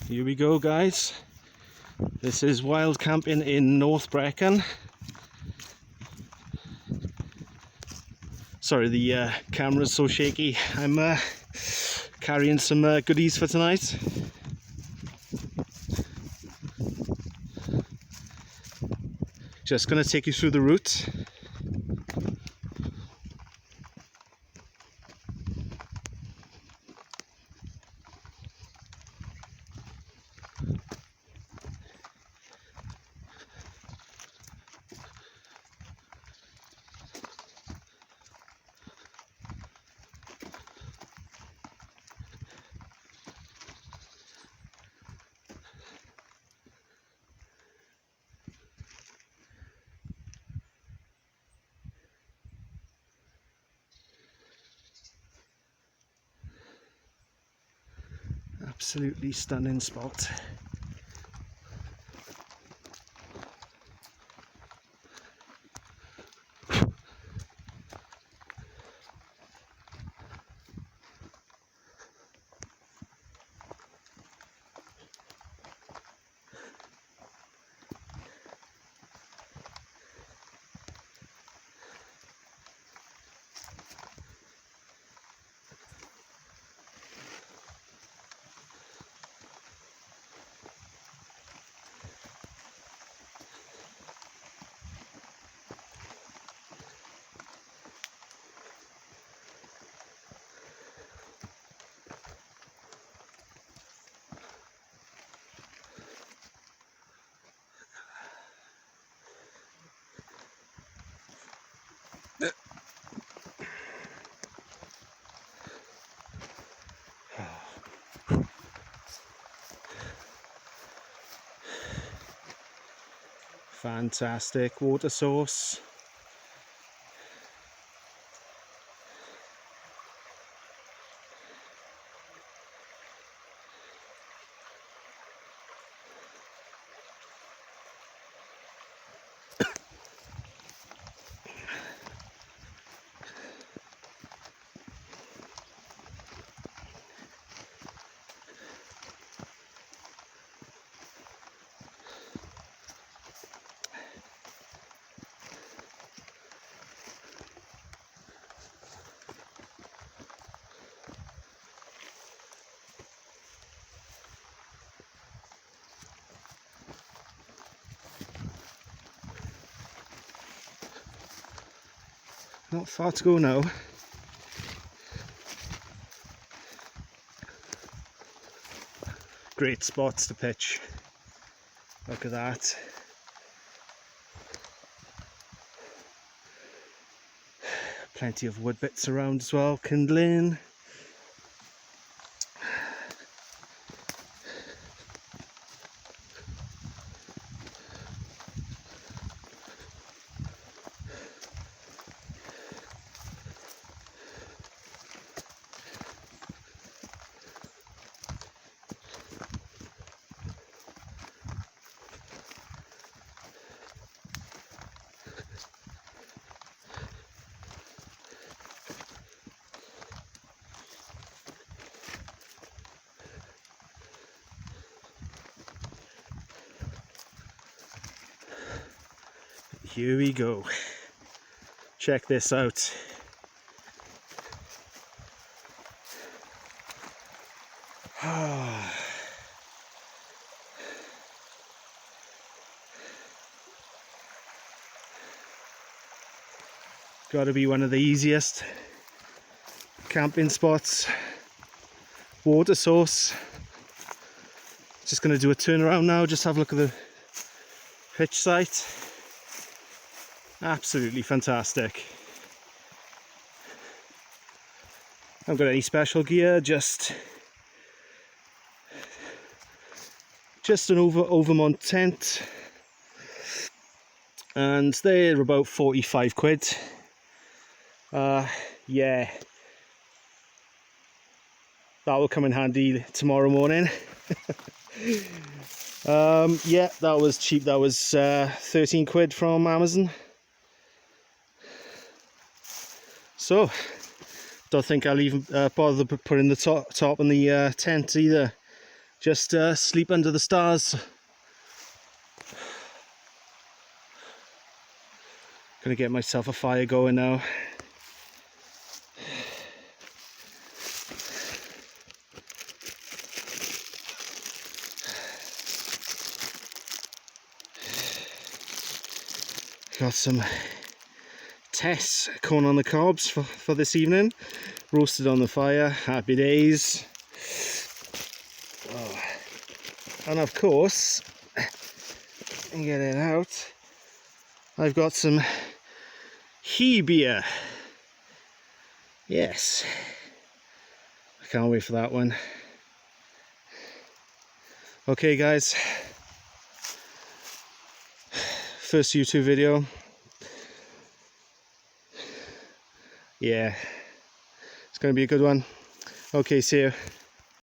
Here we go, guys. This is wild camping in North Brecon. Sorry, the camera's so shaky. I'm carrying some goodies for tonight. Just gonna take you through the route. Absolutely stunning spot. Fantastic water source. Not far to go now. Great spots to pitch. Look at that. Plenty of wood bits around as well, kindling. Here we go. Check this out. Got to be one of the easiest camping spots. Water source. Just going to do a turnaround now, just have a look at the pitch site. Absolutely fantastic. I haven't got any special gear, just an Overmont tent, and they're about 45 quid. Yeah, that will come in handy tomorrow morning. Yeah, that was cheap. That was 13 quid from Amazon. So, don't think I'll even bother putting the top on the tent either. just sleep under the stars. Gonna get myself a fire going now. Got some Tess corn on the cobs for this evening, roasted on the fire. Happy days. Oh. And of course, get it out, I've got some he beer. Yes, I can't wait for that one. Okay guys, first YouTube video. Yeah, it's gonna be a good one. Okay, see you.